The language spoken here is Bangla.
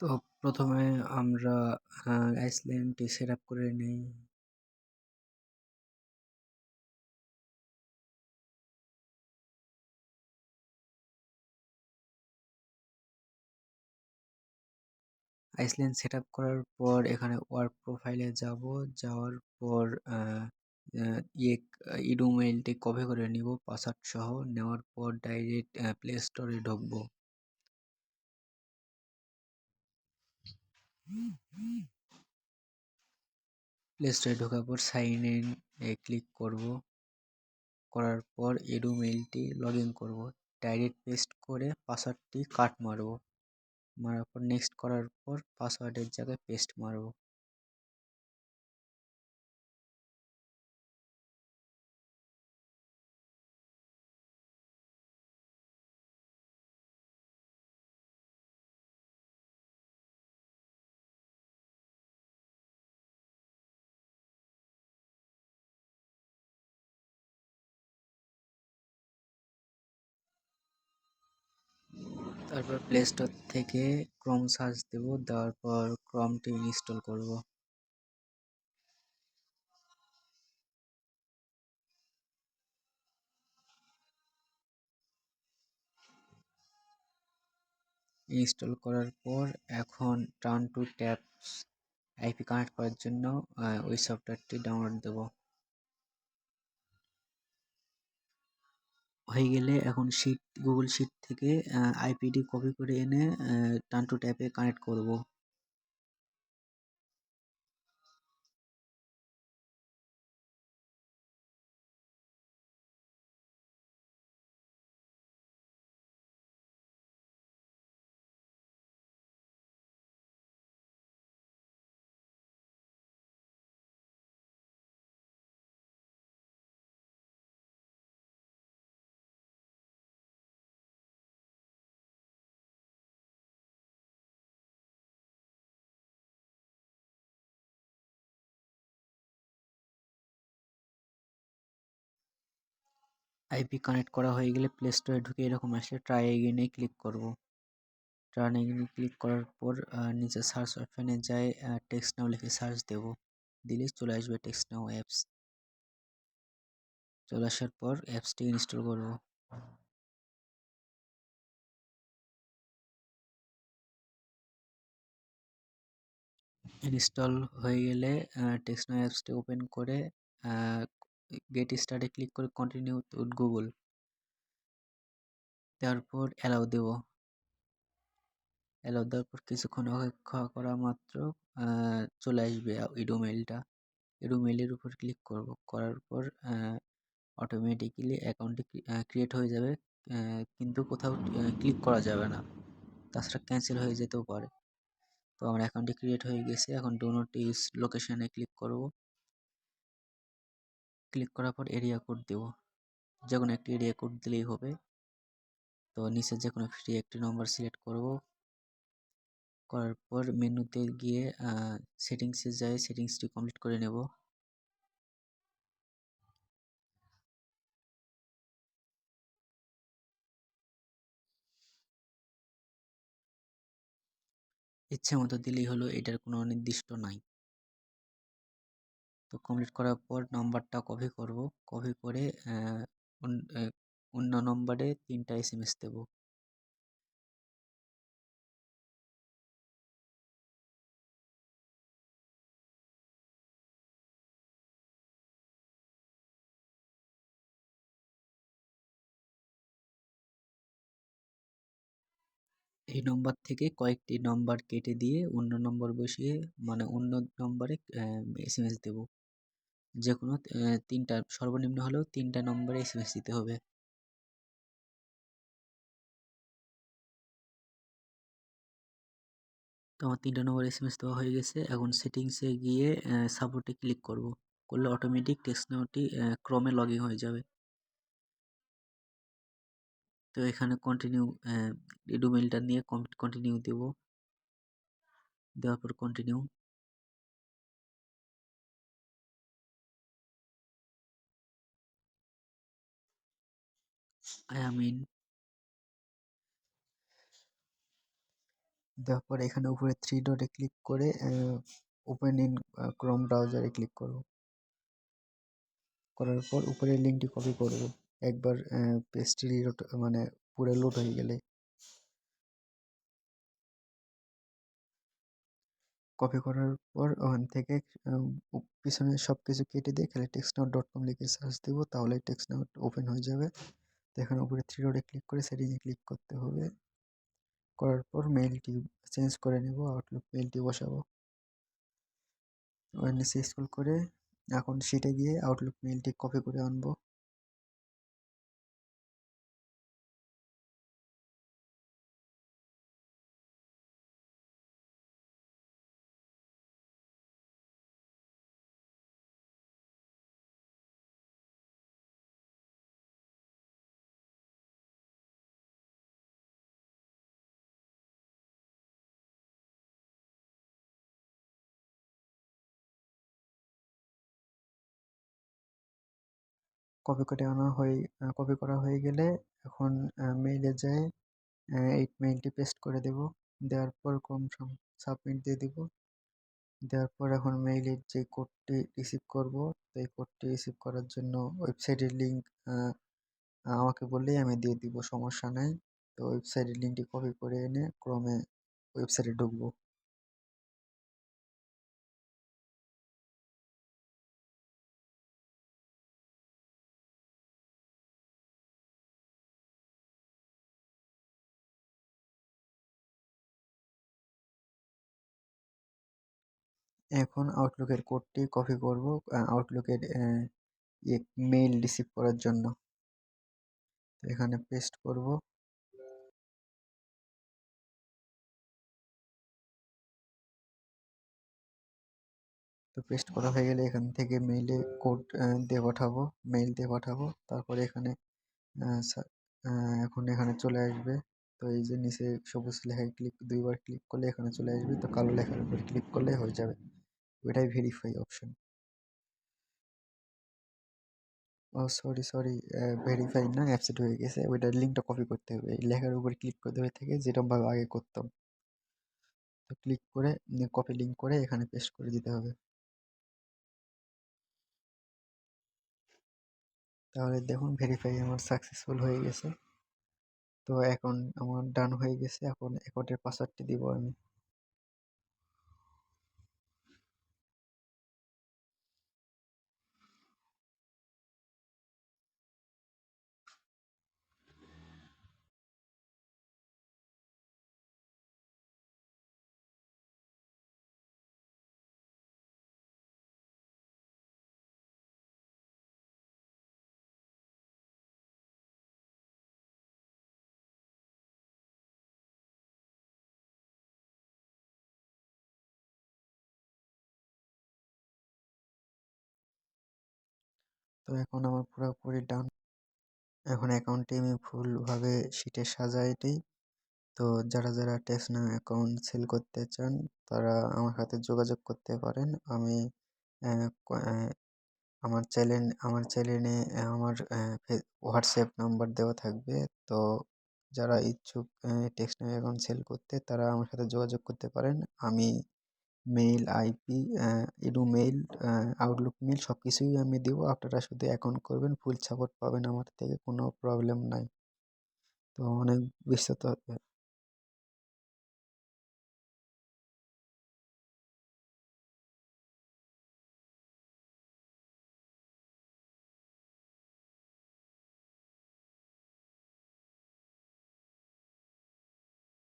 তো প্রথমে আমরা আইসল্যান্ডটি সেট আপ করে নেই। আইসল্যান্ড সেট আপ করার পর এখানে ওয়ার্ক প্রোফাইলে যাব। যাওয়ার পর ইয়ে ইডুমেইলটি কপি করে নিব পাসওয়ার্ড সহ। নেওয়ার পর ডাইরেক্ট প্লে স্টোরে ঢুকবো। প্লে স্টোরে ঢোকার পর সাইন ইন এ ক্লিক করব। করার পর ইডুমেইলটি লগ ইন করবো। ডাইরেক্ট পেস্ট করে পাসওয়ার্ডটি কাট মারবো। মারার পর নেক্সট করার পর পাসওয়ার্ডের জায়গায় পেস্ট মারবো। তারপর প্লে স্টোর থেকে ক্রোম সার্চ দেব। দেওয়ার পর ক্রোমটি ইনস্টল করব। ইনস্টল করার পর এখন turn to tabs IP connect করার জন্য ওই সফটওয়্যারটি ডাউনলোড দেব। হয়ে গেলে এখন গুগল শিট থেকে আইপিটি কপি করে এনে টার্ন টু ট্যাবে কানেক্ট করব। আইপি কানেক্ট করা হয়ে গেলে প্লে স্টোরে ঢুকে এরকম আসলে ট্রাই এগেইনে ক্লিক করব। ট্রাই এগেইনে ক্লিক করার পর নিচে সার্চ অপশানে যাই টেক্সট নাও লিখে সার্চ দেব। দিলে চলে আসবে টেক্সট নাও অ্যাপস। চলে আসার পর অ্যাপসটি ইনস্টল করব। ইনস্টল হয়ে গেলে টেক্সট নাও অ্যাপসটি ওপেন করে গেট স্টার্টে ক্লিক করে কন্টিনিউ উইথ গুগল। তারপর অ্যালাউ দেব। অ্যালাউ দেওয়ার পর কিছুক্ষণ অপেক্ষা করা মাত্র চলে আসবে ইডোমেইলটা। ইডোমেইলের উপর ক্লিক করব। করার পর অটোমেটিক্যালি অ্যাকাউন্টটি ক্রিয়েট হয়ে যাবে, কিন্তু কোথাও ক্লিক করা যাবে না, তাছাড়া ক্যান্সেল হয়ে যেতেও পারে। তো আমার অ্যাকাউন্টটি ক্রিয়েট হয়ে গেছে। এখন ডো নট ইউজ লোকেশনে ক্লিক করব। ক্লিক করার পর এরিয়া কোড দেব। যে কোনো একটি এরিয়া কোড দিলেই হবে। তো নিচে যে কোনো ফ্রি একটি নম্বর সিলেক্ট করব। করার পর মেনুতে গিয়ে সেটিংসে যাই সেটিংসটি কমপ্লিট করে নেব। ইচ্ছে মতো দিলেই হলো, এটার কোনো নির্দিষ্ট নাই। তো কমপ্লিট করার পর নাম্বারটা কপি করব। কপি করে অন্য নম্বরে 3টা এসএমএস দেব। এই নম্বর থেকে কয়েকটি নম্বর কেটে দিয়ে অন্য নম্বর বসিয়ে, মানে অন্য নম্বরে এসএমএস দেব। যে কোনো 3টা, সর্বনিম্ন হলেও 3টা নম্বরে এসএমএস দিতে হবে। তো আমার 3টা নম্বর এসএমএস দেওয়া হয়ে গেছে। এখন সেটিংসে গিয়ে সাপোর্টে ক্লিক করব। করলে অটোমেটিক টেক্সট নাওটি ক্রমে লগ ইন হয়ে যাবে। তো এখানে কন্টিনিউ ইডুমেইলটা নিয়ে কন্টিনিউ দেব। দেওয়ার পর কন্টিনিউ। I am in. দেওয়ার পর এখানে উপরে থ্রি ডটে ক্লিক করে ওপেন ইন ক্রোম ব্রাউজারে ক্লিক করব। করার পর উপরের লিঙ্কটি কপি করব একবার পেজটি রিলোড মানে পুরো লোড হয়ে গেলে। কপি করার পর ওখান থেকে পিছনে সব কিছু কেটে দিয়ে খালি টেক্সটনাউট.com লিখে সার্চ দেবো, তাহলে টেক্সটনাউট ওপেন হয়ে যাবে। তো এখানে উপরে থ্রি ডটে ক্লিক করে সেটিংয়ে ক্লিক করতে হবে। করার পর মেইলটি চেঞ্জ করে নেব, আউটলুক মেইলটি বসাবো। ওখানে নিচে স্ক্রল করে এখন শিটে গিয়ে আউটলুক মেইলটি কপি করে আনবো। কপি করা হয়ে গেলে এখন মেইলে যায় এই মেইলটি পেস্ট করে দেব। দেওয়ার পর সাবমিট দিয়ে দিব। দেওয়ার পর এখন মেইলের যে কোডটি রিসিভ করব, সেই কোডটি রিসিভ করার জন্য ওয়েবসাইটের লিঙ্ক আমাকে বললেই আমি দিয়ে দিব, সমস্যা নাই। তো ওয়েবসাইটের লিঙ্কটি কপি করে এনে ক্রমে ওয়েবসাইটে ঢুকবো। এখন আউটলুকের কোডটি কপি করব আউটলুকের মেইল রিসিভ করার জন্য। তো এখানে পেস্ট করব। তো পেস্ট করা হয়ে গেলে এখান থেকে মেইলে কোড মেইল দিয়ে পাঠাবো। তারপরে এখানে এখন এখানে চলে আসবে। তো এই যে নিচে সবুজ লেখায় দুইবার ক্লিক করলে এখানে চলে আসবে, তো কালো লেখার উপর ক্লিক করলে হয়ে যাবে। ওইটাই ভেরিফাই অপশন। ও সরি, ভেরিফাই না, অ্যাপসেট হয়ে গেছে। ওইটার লিঙ্কটা কপি করতে হবে, এই লেখার উপর ক্লিক করতে হবে থেকে যেরকম ভাবে আগে করতাম। তো ক্লিক করে কপি লিঙ্ক করে এখানে পেস্ট করে দিতে হবে। তাহলে দেখুন ভেরিফাই আমার সাকসেসফুল হয়ে গেছে। তো এখন আমার ডান হয়ে গেছে। এখন অ্যাকাউন্টের পাসওয়ার্ডটি দিব আমি। তো এখন আমার পুরোপুরি ডান। এখন অ্যাকাউন্টটি আমি ফুলভাবে শিটে সাজাই দিই। তো যারা যারা টেকসনাউ অ্যাকাউন্ট সেল করতে চান তারা আমার সাথে যোগাযোগ করতে পারেন। আমি আমার চ্যানেলে আমার হোয়াটসঅ্যাপ নাম্বার দেওয়া থাকবে। তো যারা ইচ্ছুক টেকসনাউ অ্যাকাউন্ট সেল করতে তারা আমার সাথে যোগাযোগ করতে পারেন। আমি mail, IP, mail, Outlook mail সব কিছুই আমি দেবো। আপনারা শুধু অ্যাকাউন্ট করবেন, ফুল সাপোর্ট পাবেন আমার থেকে, কোনো প্রবলেম নাই। তো অনেক বিস্তৃত